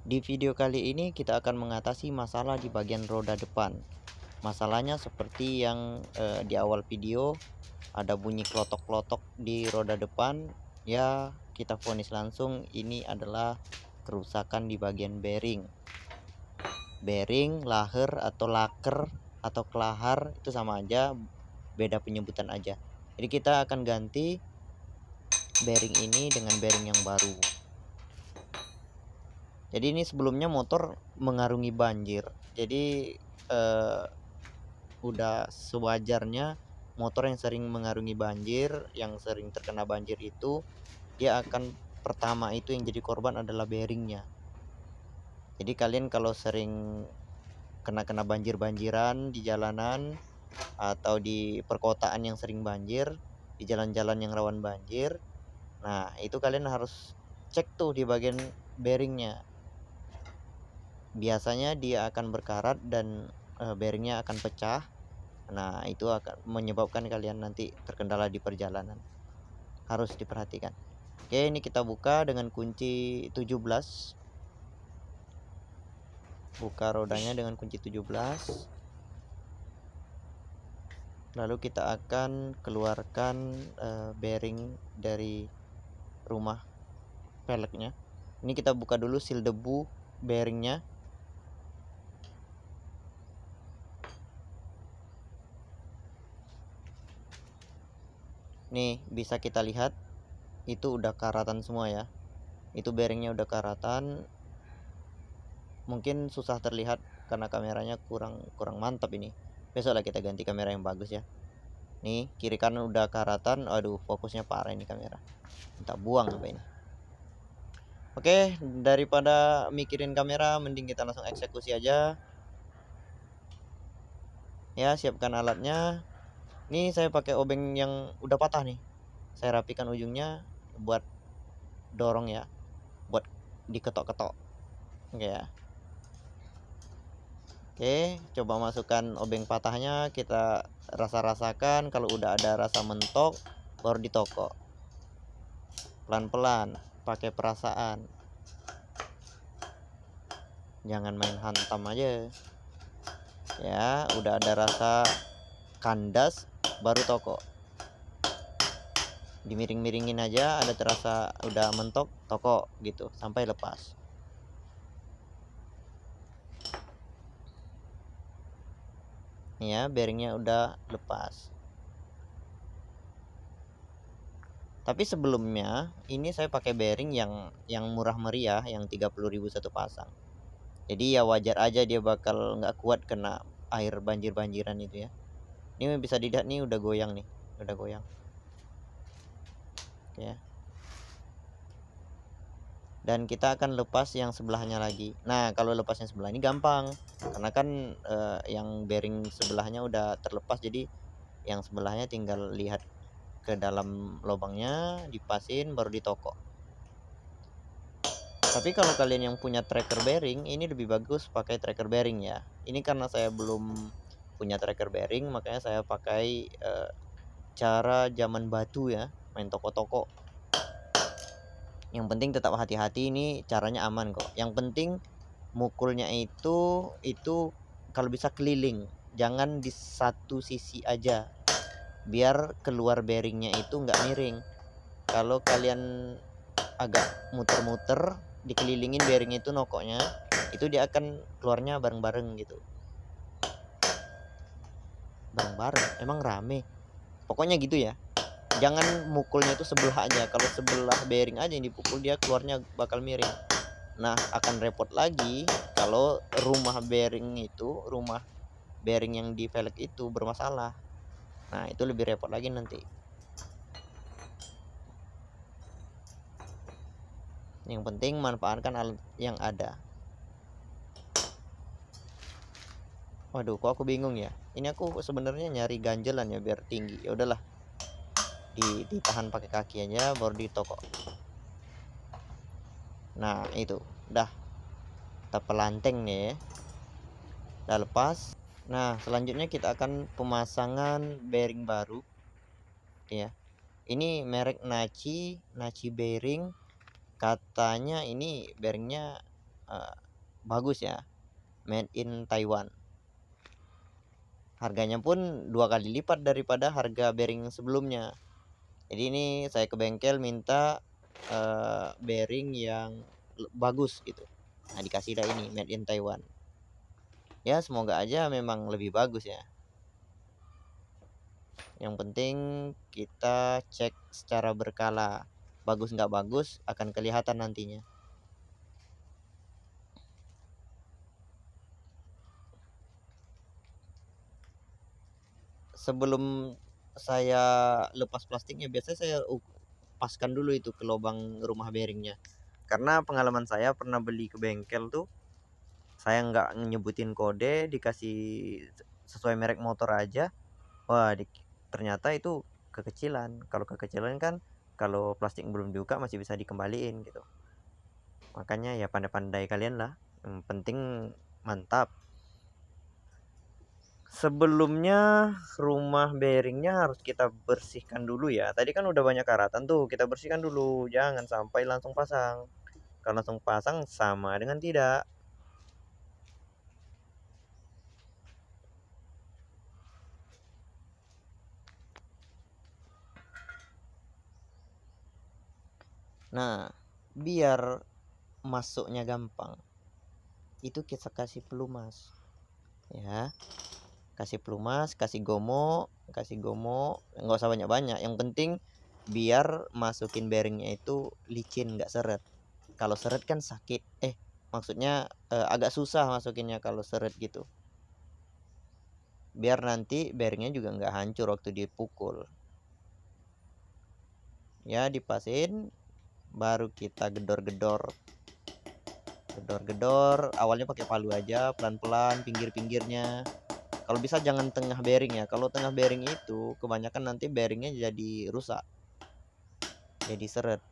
Di video kali ini kita akan mengatasi masalah di bagian roda depan. Masalahnya seperti yang di awal video, ada bunyi klotok-klotok di roda depan. Ya, kita vonis langsung ini adalah kerusakan di bagian bearing. Bearing, laher atau laker atau kelahar itu sama aja, beda penyebutan aja. Jadi kita akan ganti bearing ini dengan bearing yang baru. Jadi ini sebelumnya motor mengarungi banjir. Jadi udah sewajarnya motor yang sering mengarungi banjir, yang sering terkena banjir itu, dia akan pertama itu yang jadi korban adalah bearingnya. Jadi kalian kalau sering kena banjir-banjiran di jalanan atau di perkotaan yang sering banjir, di jalan-jalan yang rawan banjir, nah itu kalian harus cek tuh di bagian bearingnya. Biasanya dia akan berkarat dan bearingnya akan pecah. Nah, itu akan menyebabkan kalian nanti terkendala di perjalanan. Harus diperhatikan. Oke, ini kita buka dengan kunci 17. Buka rodanya dengan kunci 17. Lalu kita akan keluarkan bearing dari rumah peleknya. Ini kita buka dulu seal debu bearingnya. Nih, bisa kita lihat itu udah karatan semua ya. Itu bearingnya udah karatan. Mungkin susah terlihat karena kameranya kurang mantap ini. Besok lah kita ganti kamera yang bagus ya. Nih, kiri kanan udah karatan. Aduh, fokusnya parah ini kamera. Minta buang apa ini. Oke, daripada mikirin kamera, mending kita langsung eksekusi aja. Ya, siapkan alatnya. Ini saya pakai obeng yang udah patah nih. Saya rapikan ujungnya buat dorong ya. Buat diketok-ketok. Oke ya. Oke, coba masukkan obeng patahnya, kita rasa-rasakan. Kalau udah ada rasa mentok, baru ditokok. Pelan-pelan, pakai perasaan. Jangan main hantam aja. Ya, udah ada rasa kandas, baru tokok. Dimiring-miringin aja, ada terasa udah mentok, tokok gitu sampai lepas. Ya, bearingnya udah lepas. Tapi sebelumnya ini saya pakai bearing yang murah meriah, yang 30.000 satu pasang. Jadi ya wajar aja dia bakal nggak kuat kena air banjir-banjiran itu ya. Ini bisa dilihat nih udah goyang nih, udah goyang. Oke ya. Dan kita akan lepas yang sebelahnya lagi. Nah, kalau lepas yang sebelah ini gampang, karena kan yang bearing sebelahnya udah terlepas, jadi yang sebelahnya tinggal lihat ke dalam lubangnya, dipasin, baru ditokok. Tapi kalau kalian yang punya tracker bearing, ini lebih bagus pakai tracker bearing ya. Ini karena saya belum punya tracker bearing, makanya saya pakai cara zaman batu ya, main toko-toko. Yang penting tetap hati-hati, ini caranya aman kok. Yang penting mukulnya itu kalau bisa keliling, jangan di satu sisi aja, biar keluar bearingnya itu nggak miring. Kalau kalian agak muter-muter, dikelilingin bearing itu nokoknya, itu dia akan keluarnya bareng-bareng gitu. Bareng-bareng, emang rame. Pokoknya gitu ya. Jangan mukulnya itu sebelah aja. Kalau sebelah bearing aja yang dipukul, dia keluarnya bakal miring. Nah, akan repot lagi kalau rumah bearing yang di velg itu bermasalah. Nah, itu lebih repot lagi nanti. Yang penting manfaatkan alat yang ada. Waduh, kok aku bingung ya. Ini aku sebenarnya nyari ganjelan ya biar tinggi. Ya udahlah. Ditahan pakai kaki aja baru ditokok. Nah, itu. Udah. Kita pelanteng nih ya. Udah lepas. Nah, selanjutnya kita akan pemasangan bearing baru. Ya. Ini merek Nachi bearing. Katanya ini bearingnya bagus ya, made in Taiwan. Harganya pun 2 kali lipat daripada harga bearing sebelumnya. Jadi ini saya ke bengkel minta bearing yang bagus gitu. Nah, dikasih dah ini made in Taiwan. Ya semoga aja memang lebih bagus ya. Yang penting kita cek secara berkala. Bagus nggak bagus akan kelihatan nantinya. Sebelum saya lepas plastiknya, biasanya saya paskan dulu itu ke lubang rumah bearingnya. Karena pengalaman saya pernah beli ke bengkel tuh, saya nggak nyebutin kode, dikasih sesuai merek motor aja. Wah, ternyata itu kekecilan. Kalau kekecilan kan, kalau plastik belum dibuka masih bisa dikembaliin gitu. Makanya ya pandai-pandai kalian lah. Yang penting mantap. Sebelumnya rumah bearingnya harus kita bersihkan dulu ya. Tadi kan udah banyak karatan tuh, kita bersihkan dulu. Jangan sampai langsung pasang. Kalau langsung pasang sama dengan tidak. Nah, biar masuknya gampang, itu kita kasih pelumas. Ya, kasih pelumas, kasih gomo, nggak usah banyak-banyak. Yang penting biar masukin bearingnya itu licin, nggak seret. Kalau seret kan sakit. Maksudnya agak susah masukinnya kalau seret gitu. Biar nanti bearingnya juga nggak hancur waktu dipukul. Ya, dipasin, baru kita gedor-gedor. Gedor-gedor, awalnya pakai palu aja, pelan-pelan pinggir-pinggirnya. Kalau bisa jangan tengah bearing ya. Kalau tengah bearing itu kebanyakan nanti bearingnya jadi rusak, jadi seret.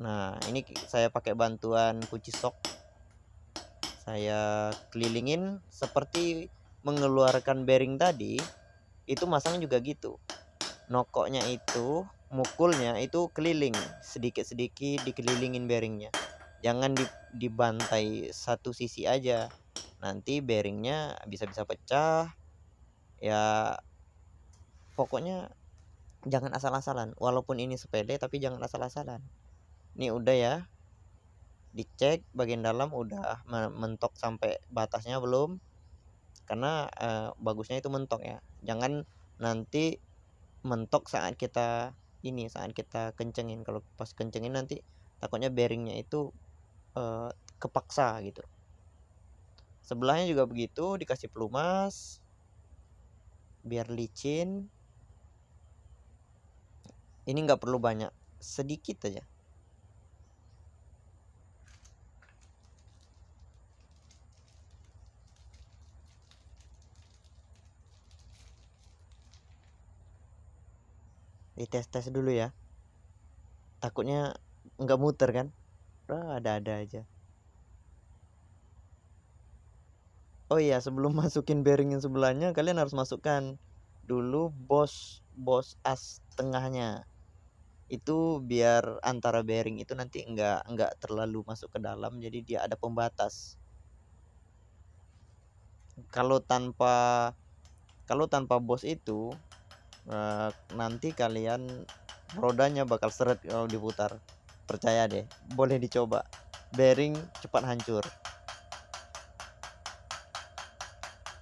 Nah, ini saya pakai bantuan kunci sok. Saya kelilingin seperti mengeluarkan bearing tadi. Itu masang juga gitu. Nokoknya itu, mukulnya itu keliling, sedikit-sedikit dikelilingin bearingnya. Jangan dibantai satu sisi aja. Nanti bearingnya bisa-bisa pecah. Ya pokoknya jangan asal-asalan. Walaupun ini sepele tapi jangan asal-asalan. Ini udah ya. Dicek bagian dalam udah mentok sampai batasnya belum? Karena bagusnya itu mentok ya. Jangan nanti mentok saat kita kencengin. Kalau pas kencengin nanti takutnya bearingnya itu kepaksa gitu. Sebelahnya juga begitu, dikasih pelumas biar licin. Ini nggak perlu banyak, sedikit aja. Dites-tes dulu ya. Takutnya nggak muter kan? Ada-ada aja. Oh iya, sebelum masukin bearing yang sebelahnya, kalian harus masukkan dulu bos as tengahnya. Itu biar antara bearing itu nanti nggak terlalu masuk ke dalam, jadi dia ada pembatas. Kalau tanpa bos itu nanti kalian rodanya bakal seret kalau diputar. Percaya deh, boleh dicoba. Bearing cepat hancur.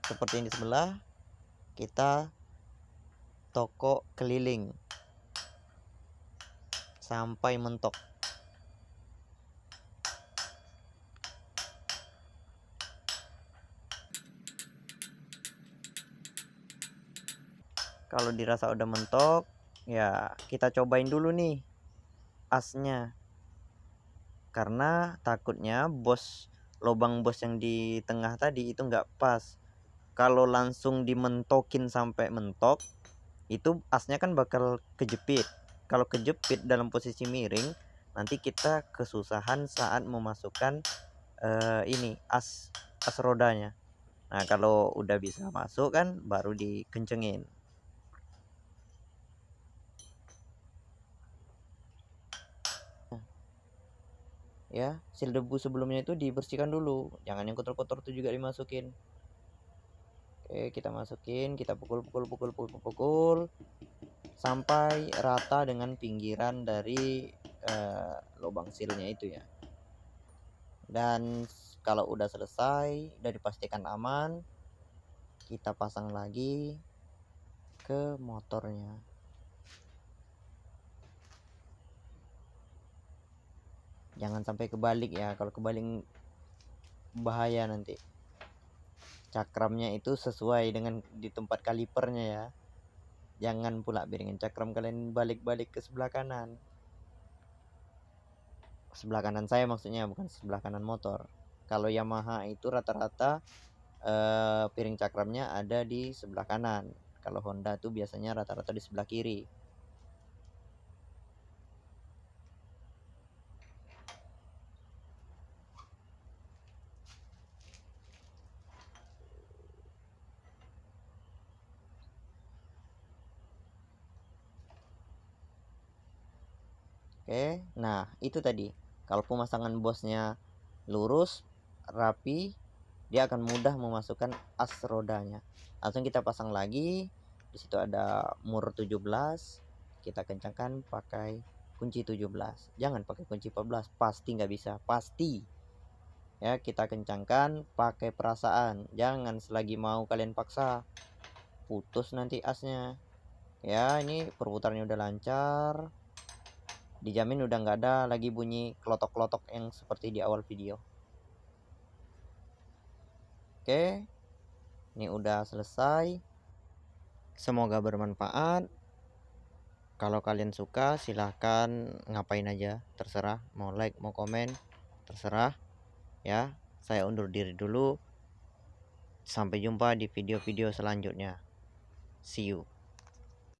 Seperti ini sebelah, kita tokok keliling sampai mentok. Kalau dirasa udah mentok, ya kita cobain dulu nih asnya. Karena takutnya lubang bos yang di tengah tadi itu nggak pas. Kalau langsung dimentokin sampai mentok, itu asnya kan bakal kejepit. Kalau kejepit dalam posisi miring, nanti kita kesusahan saat memasukkan ini as rodanya. Nah, kalau udah bisa masuk kan baru dikencengin. ya. Sil debu sebelumnya itu dibersihkan dulu, jangan yang kotor-kotor itu juga dimasukin. Oke, kita masukin, kita pukul sampai rata dengan pinggiran dari lubang silnya itu ya. Dan kalau udah selesai, udah dipastikan aman, kita pasang lagi ke motornya. Jangan sampai kebalik ya, kalau kebalik bahaya nanti. Cakramnya itu sesuai dengan di tempat kalipernya ya. Jangan pula bearingan cakram kalian balik-balik ke sebelah kanan. Sebelah kanan saya maksudnya, bukan sebelah kanan motor. Kalau Yamaha itu rata-rata piring cakramnya ada di sebelah kanan. Kalau Honda tuh biasanya rata-rata di sebelah kiri. Oke, nah itu tadi. Kalau pemasangan bosnya lurus, rapi, dia akan mudah memasukkan as rodanya. Langsung kita pasang lagi. Di situ ada mur 17. Kita kencangkan pakai kunci 17. Jangan pakai kunci 14, pasti nggak bisa, pasti. Ya, kita kencangkan pakai perasaan. Jangan selagi mau kalian paksa, putus nanti asnya. Ya, ini perputarannya udah lancar. Dijamin udah nggak ada lagi bunyi kelotok-kelotok yang seperti di awal video. Oke, ini udah selesai. Semoga bermanfaat. Kalau kalian suka silahkan ngapain aja, terserah. Mau like, mau komen, terserah. Ya, saya undur diri dulu. Sampai jumpa di video-video selanjutnya. See you.